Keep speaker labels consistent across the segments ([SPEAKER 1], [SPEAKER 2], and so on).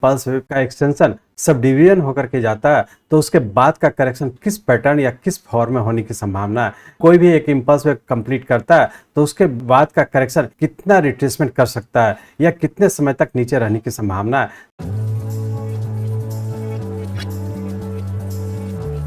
[SPEAKER 1] Pulse wave का extension sub division होकर के जाता है तो उसके बाद का करेक्शन किस पैटर्न या किस फॉर्म में होने की संभावना है। कोई भी एक इम्पल्स वेव कंप्लीट करता है तो उसके बाद का करेक्शन कितना रिट्रेसमेंट कर सकता है या कितने समय तक नीचे रहने की संभावना है।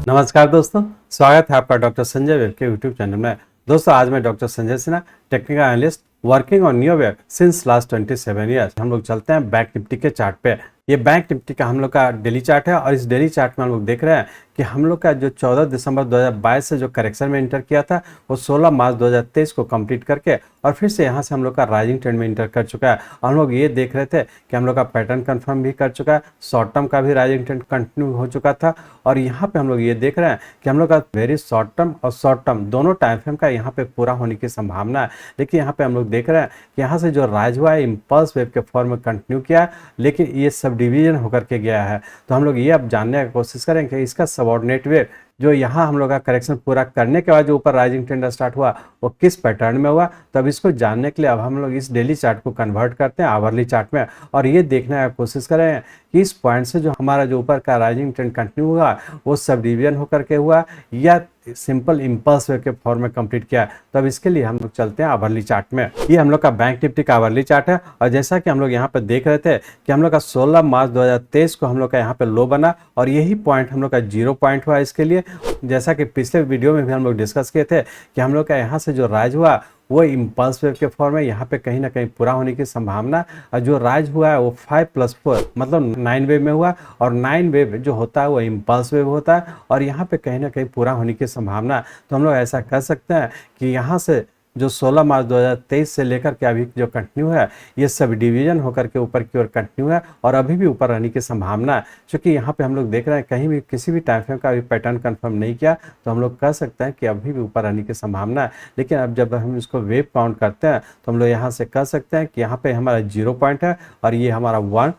[SPEAKER 1] नमस्कार दोस्तों, स्वागत है आपका डॉक्टर संजय वेब के यूट्यूब चैनल में। दोस्तों, आज मैं doctor Sanjay Sinha, technical analyst working on neo web since last 27 years. हम लोग चलते हैं बैंक निफ्टी के चार्ट पे। ये बैंक निफ्टी का हम लोग का डेली चार्ट है और इस डेली चार्ट में हम लोग देख रहे हैं कि हम लोग का जो 14 दिसंबर 2022 से जो करेक्शन में इंटर किया था वो 16 मार्च 2023 को कंप्लीट करके और फिर से यहाँ से हम लोग का राइजिंग ट्रेंड में इंटर कर चुका है। और हम लोग ये देख रहे थे कि हम लोग का पैटर्न कंफर्म भी कर चुका है, शॉर्ट टर्म का भी राइजिंग ट्रेंड कंटिन्यू हो चुका था। और यहाँ पे हम लोग ये देख रहे हैं कि हम लोग का वेरी शॉर्ट टर्म और शॉर्ट टर्म दोनों टाइम फ्रेम का यहाँ पे पूरा होने की संभावना है। लेकिन यहाँ पे हम लोग देख रहे हैं कि यहाँ से जो राइज हुआ है इम्पल्स वेव के फॉर्म में कंटिन्यू किया, लेकिन ये सब डिवीजन होकर के गया है। तो हम लोग ये अब जानने की कोशिश करें कि इसका सबऑर्डिनेट वेव जो यहाँ हम लोग का करेक्शन पूरा करने के बाद जो ऊपर राइजिंग ट्रेंड स्टार्ट हुआ वो किस पैटर्न में हुआ। तो अब इसको जानने के लिए अब हम लोग इस डेली चार्ट को कन्वर्ट करते हैं आवरली चार्ट में और ये देखने की कोशिश करें कि इस पॉइंट से जो हमारा जो ऊपर का राइजिंग ट्रेंड कंटिन्यू हुआ वो सब डिवीजन होकर के हुआ या सिंपल इम्पल्स वेव के फॉर्म में कंप्लीट किया। तो अब इसके लिए हम लोग चलते हैं आवरली चार्ट में। ये हम लोग का बैंक निफ्टी का आवरली चार्ट है और जैसा कि हम लोग यहाँ पे देख रहे थे कि हम लोग का 16 मार्च 2023 को हम लोग का यहाँ पे लो बना और यही पॉइंट हम लोग का 0 पॉइंट हुआ। इसके लिए जैसा कि पिछले वीडियो में भी हम लोग डिस्कस किए थे कि हम लोग का यहाँ से जो राइज हुआ वो इम्पल्स वेव के फॉर्म में यहाँ पे कहीं ना कहीं पूरा होने की संभावना। और जो राइज हुआ है वो 5+4 मतलब 9 वेव में हुआ और 9 वेव जो होता है वो इम्पल्स वेव होता है और यहाँ पे कहीं ना कहीं पूरा होने की संभावना। तो हम लोग ऐसा कर सकते हैं कि यहाँ से जो 16 मार्च 2023 से लेकर के अभी जो कंटिन्यू है ये सब डिवीजन होकर के ऊपर की ओर कंटिन्यू है और अभी भी ऊपर रहने की संभावना है। क्योंकि यहाँ पे हम लोग देख रहे हैं कहीं भी किसी भी टाइम फ्रेम का अभी पैटर्न कंफर्म नहीं किया तो हम लोग कह सकते हैं कि अभी भी ऊपर रहने की संभावना है। लेकिन अब जब हम इसको वेव काउंट करते हैं तो हम लोग यहाँ से कह सकते हैं कि यहाँ पे हमारा 0 पॉइंट है और ये हमारा 1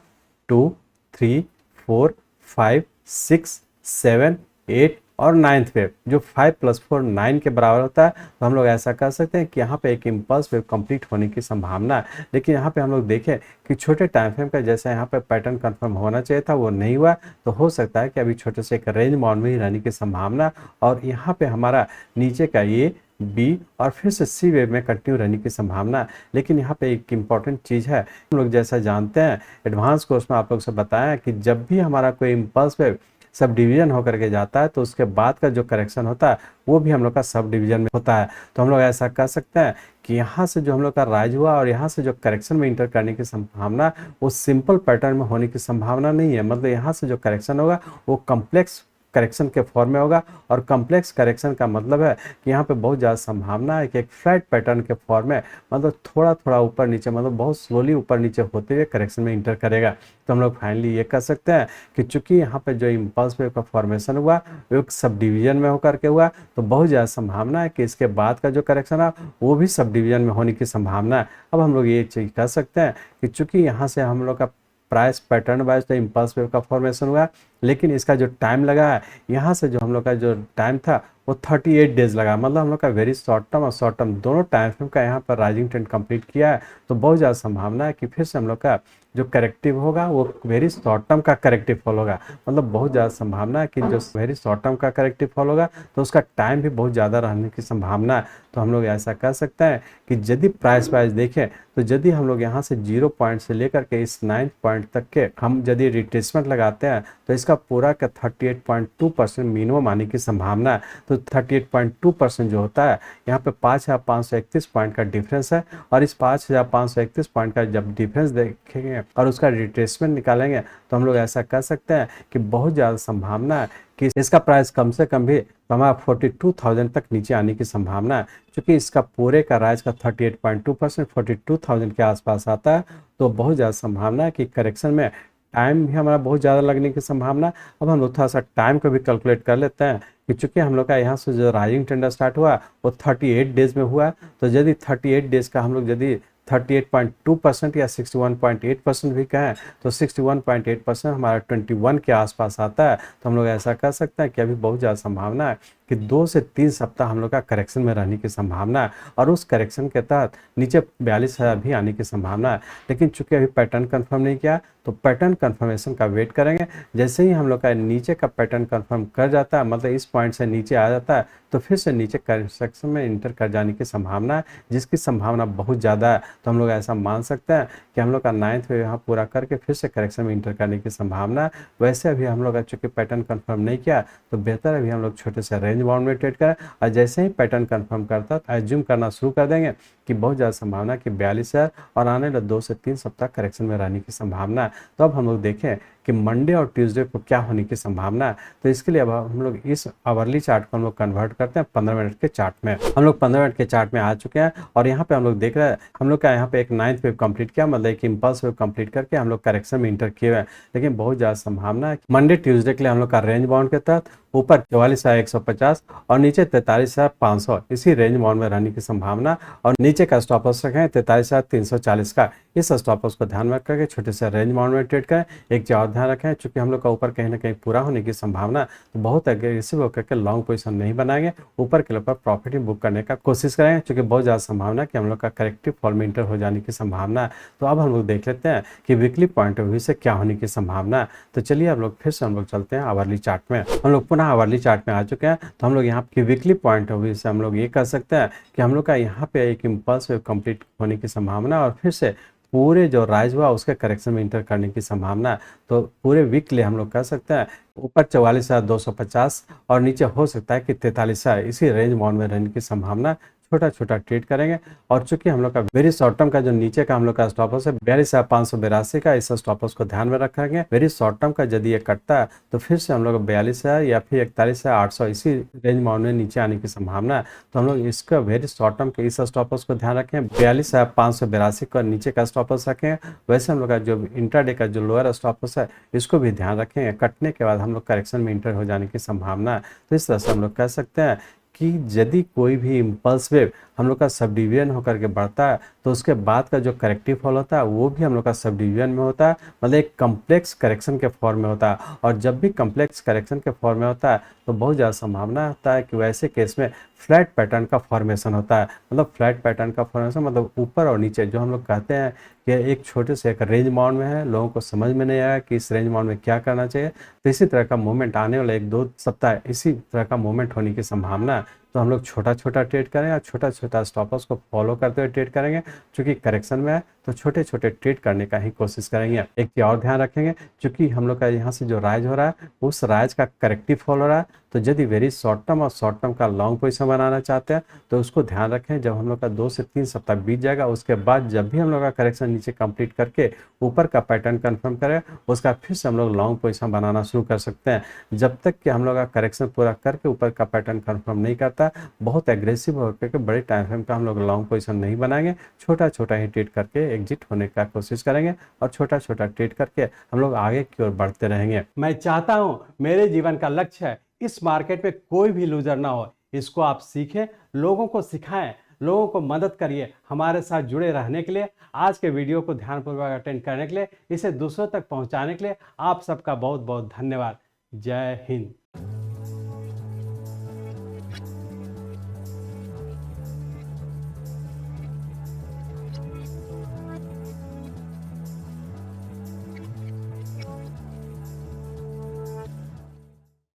[SPEAKER 1] 2 3 4 5 6 7 8 और 9th वेव जो 5+4 9 के बराबर होता है। तो हम लोग ऐसा कर सकते हैं कि यहाँ पे एक इम्पल्स वेव कंप्लीट होने की संभावना है। लेकिन यहाँ पे हम लोग देखें कि छोटे टाइम फ्रेम का जैसा यहाँ पे पैटर्न कंफर्म होना चाहिए था वो नहीं हुआ। तो हो सकता है कि अभी छोटे से एक रेंज बाउंड में ही रहने की संभावना और यहाँ पे हमारा नीचे का ये बी और फिर से सी वेव में कंटिन्यू रहने की संभावना। लेकिन यहाँ पे एक इम्पॉर्टेंट चीज़ है, हम लोग जैसा जानते हैं एडवांस कोर्स में आप लोग से बताया कि जब भी हमारा कोई इम्पल्स वेव सब डिवीजन होकर के जाता है तो उसके बाद का जो करेक्शन होता है वो भी हम लोग का सब डिवीजन में होता है। तो हम लोग ऐसा कर सकते हैं कि यहाँ से जो हम लोग का राइज हुआ और यहाँ से जो करेक्शन में इंटर करने की संभावना वो सिंपल पैटर्न में होने की संभावना नहीं है। मतलब यहाँ से जो करेक्शन होगा वो कम्प्लेक्स करेक्शन के फॉर्म में होगा और कम्प्लेक्स करेक्शन का मतलब है कि यहाँ पे बहुत ज़्यादा संभावना है कि एक फ्लैट पैटर्न के फॉर्म में मतलब थोड़ा थोड़ा ऊपर नीचे मतलब बहुत स्लोली ऊपर नीचे होते हुए करेक्शन में इंटर करेगा। तो हम लोग फाइनली ये कह सकते हैं कि चूंकि यहाँ पे जो इम्पल्स वेव का फॉर्मेशन हुआ वो एक सब डिवीजन में होकर के हुआ तो बहुत ज़्यादा संभावना है कि इसके बाद का जो करेक्शन है वो भी सब डिवीजन में होने की संभावना है। अब हम लोग ये चीज़ कह सकते हैं कि चूंकि यहाँ से हम लोग का प्राइस पैटर्न वाइज तो इम्पल्स वेव का फॉर्मेशन हुआ, लेकिन इसका जो टाइम लगा है यहाँ से जो हम लोग का जो टाइम था वो 38 डेज लगा। मतलब हम लोग का वेरी शॉर्ट टर्म और शॉर्ट टर्म दोनों टाइम फ्रेम का यहाँ पर राइजिंग ट्रेंड कंप्लीट किया है। तो बहुत ज़्यादा संभावना है कि फिर से हम लोग का जो करेक्टिव होगा वो वेरी शॉर्ट टर्म का करेक्टिव फॉल होगा। मतलब बहुत ज़्यादा संभावना है कि जो वेरी शॉर्ट टर्म का करेक्टिव फॉल होगा तो उसका टाइम भी बहुत ज़्यादा रहने की संभावना है। तो हम लोग ऐसा कर सकते हैं कि यदि प्राइस वाइज देखें तो यदि हम लोग यहाँ से 0 पॉइंट से लेकर के इस 9 पॉइंट तक के हम यदि रिट्रेसमेंट लगाते हैं तो इसका पूरा का 38.2% मिनिमम आने की संभावना है। तो 38.2% जो होता है यहाँ पे 5,531 पॉइंट का डिफरेंस है और इस 5,531 पॉइंट का जब डिफरेंस देखेंगे और उसका रिट्रेसमेंट निकालेंगे तो हम लोग ऐसा कर सकते हैं कि बहुत ज़्यादा संभावना है कि इसका प्राइस कम से कम भी हमारा 42,000 तक नीचे आने की संभावना है। क्योंकि इसका पूरे का राइज का 38.2% 42,000 के आसपास आता है। तो बहुत ज़्यादा संभावना है कि करेक्शन में टाइम भी हमारा बहुत ज़्यादा लगने की संभावना। अब हम लोग थोड़ा सा टाइम को भी कैलकुलेट कर लेते हैं कि चूंकि हम लोग का यहाँ से जो राइजिंग ट्रेंड स्टार्ट हुआ वो 38 डेज में हुआ। तो यदि 38 डेज का हम लोग यदि 38.2% या 61.8% भी कहें तो 61.8% हमारा 21 के आसपास आता है। तो हम लोग ऐसा कर सकते हैं कि अभी बहुत ज़्यादा संभावना है कि 2 से 3 सप्ताह हम लोग का करेक्शन में रहने की संभावना है और उस करेक्शन के तहत नीचे 42,000 भी आने की संभावना है। लेकिन चूंकि अभी पैटर्न कंफर्म नहीं किया तो पैटर्न कंफर्मेशन का वेट करेंगे। जैसे ही हम लोग का नीचे का पैटर्न कंफर्म कर जाता है, मतलब इस पॉइंट से नीचे आ जाता है, तो फिर से नीचे करेक्शन में इंटर कर जाने की संभावना है, जिसकी संभावना बहुत ज़्यादा है। तो हम लोग ऐसा मान सकते हैं कि हम लोग का 9th वेव यहाँ पूरा करके फिर से करेक्शन में इंटर करने की संभावना है। वैसे अभी हम लोग का चूंकि पैटर्न कंफर्म नहीं किया तो बेहतर अभी हम लोग छोटे से रेंज बाउंड में ट्रेड करें, और जैसे ही पैटर्न कंफर्म करता है एज्यूम करना शुरू कर देंगे कि बहुत ज़्यादा संभावना है कि 42,000 और आने वाले 2 से 3 सप्ताह करेक्शन में रहने की संभावना है। तो अब हम लोग देखें कि मंडे और ट्यूसडे को क्या होने की संभावना है। तो इसके लिए अब हम लोग इस आवरली चार्ट को हम लोग कन्वर्ट करते हैं 15 मिनट के चार्ट में। हम लोग 15 मिनट के चार्ट में आ चुके हैं और यहाँ पे हम लोग देख रहे हैं हम लोग का यहाँ पे एक 9th वेव कंप्लीट किया, मतलब एक इंपल्स वेव कंप्लीट करके हम लोग करेक्शन में इंटर किए हुए हैं। लेकिन बहुत ज़्यादा संभावना है मंडे ट्यूसडे के लिए हम लोग का रेंज बाउंड के तहत ऊपर 44,150 और नीचे 43,500 इसी रेंज बाउंड में रहने की संभावना, और नीचे का स्टॉप लॉस रखें 43,340 का। इस स्टॉप लॉस को ध्यान में रखकर छोटे से रेंज बाउंड में ट्रेड करें। एक चीज और ध्यान रखें, चूंकि हम लोग का ऊपर कहीं ना कहीं पूरा होने की संभावना, तो बहुत एग्रेसिव होकर के लॉन्ग पोजीशन नहीं बनाएंगे, ऊपर के ऊपर प्रॉफिट बुक करने का कोशिश करेंगे, क्योंकि बहुत ज़्यादा संभावना है कि हम लोग का करेक्टिव फॉल में इंटर हो जाने की संभावना है। तो अब हम लोग देख लेते हैं कि वीकली पॉइंट ऑफ व्यू से क्या होने की संभावना है। तो चलिए अब लोग फिर से हम लोग चलते हैं आवरली चार्ट में। हम लोग पुनः आवरली चार्ट में आ चुके हैं। तो हम लोग यहाँ की वीकली पॉइंट ऑफ व्यू से हम लोग ये कर सकते हैं कि हम लोग का यहाँ पे एक इम्पल्स वेव कंप्लीट होने की संभावना और फिर से पूरे जो राइज हुआ उसके करेक्शन में इंटर करने की संभावना है। तो पूरे वीक के लिए हम लोग कह सकते हैं ऊपर 44,250 और नीचे हो सकता है कि 43,000 इसी रेंज बाउंड में रहने की संभावना। छोटा छोटा ट्रेड करेंगे और चूंकि हम लोग का वेरी शॉर्ट टर्म का जो नीचे का हम लोग का स्टॉप लॉस है 42,582 का, इस स्टॉप लॉस को ध्यान में रखेंगे। वेरी शॉर्ट टर्म का यदि ये कटता है तो फिर से हम लोग 42,000 या फिर 41,800 इसी रेंज बाउंड में नीचे आने की संभावना है। तो हम लोग इसका वेरी शॉर्ट टर्म के इस स्टॉप लॉस को ध्यान रखें, 42,582 का नीचे का स्टॉप लॉस रखें। वैसे हम लोग का जो इंट्राडे का जो लोअर स्टॉप लॉस है इसको भी ध्यान रखें। कटने के बाद हम लोग करेक्शन में इंटर हो जाने की संभावना है। तो इस तरह से हम लोग कह सकते हैं कि यदि कोई भी इम्पल्स वेव हम लोग का सब डिवीजन होकर के बढ़ता है तो उसके बाद का जो करेक्टिव फॉल होता है वो भी हम लोग का सब डिवीजन में होता है, मतलब एक कम्प्लेक्स करेक्शन के फॉर्म में होता है। और जब भी कम्प्लेक्स करेक्शन के फॉर्म में होता है तो बहुत ज़्यादा संभावना होता है कि वैसे केस में फ्लैट पैटर्न का फॉर्मेशन होता है। मतलब फ्लैट पैटर्न का फॉर्मेशन मतलब ऊपर और नीचे जो हम लोग कहते हैं कि एक छोटे से एक रेंज बाउंड में है, लोगों को समझ में नहीं आया कि इस रेंज बाउंड में क्या करना चाहिए। तो इसी तरह का मूवमेंट आने वाला 1-2 सप्ताह इसी तरह का मूवमेंट होने की संभावना है। तो हम लोग छोटा छोटा ट्रेड करें और छोटा छोटा स्टॉप लॉस को फॉलो करते हुए ट्रेड करेंगे। क्योंकि करेक्शन में है तो छोटे छोटे ट्रेड करने का ही कोशिश करेंगे। एक चीज और ध्यान रखेंगे, क्योंकि हम लोग का यहाँ से जो राइज हो रहा है उस राइज का करेक्टिव फॉल हो रहा है। तो यदि वेरी शॉर्ट टर्म और शॉर्ट टर्म का लॉन्ग पोजीशन बनाना चाहते हैं तो उसको ध्यान रखें। जब हम लोग का 2 से 3 सप्ताह बीत जाएगा उसके बाद जब भी हम लोग का करेक्शन नीचे कंप्लीट करके ऊपर का पैटर्न कंफर्म करें उसका फिर से हम लोग लॉन्ग पोजीशन बनाना शुरू कर सकते हैं। जब तक कि हम लोग का करेक्शन पूरा करके ऊपर का पैटर्न कंफर्म नहीं करता, बहुत एग्रेसिव होकर के बड़े टाइम फ्रेम का हम लोग लॉन्ग पोजीशन नहीं बनाएंगे। छोटा छोटा ही ट्रेड करके एग्जिट होने का कोशिश करेंगे और छोटा छोटा ट्रेड करके हम लोग आगे की ओर बढ़ते रहेंगे। मैं चाहता हूं मेरे जीवन का लक्ष्य है इस मार्केट में कोई भी लूजर ना हो। इसको आप सीखें, लोगों को सिखाएं, लोगों को मदद करिए। हमारे साथ जुड़े रहने के लिए, आज के वीडियो को ध्यानपूर्वक अटेंड करने के लिए, इसे दूसरों तक पहुंचाने के लिए आप सबका बहुत बहुत धन्यवाद। जय हिंद।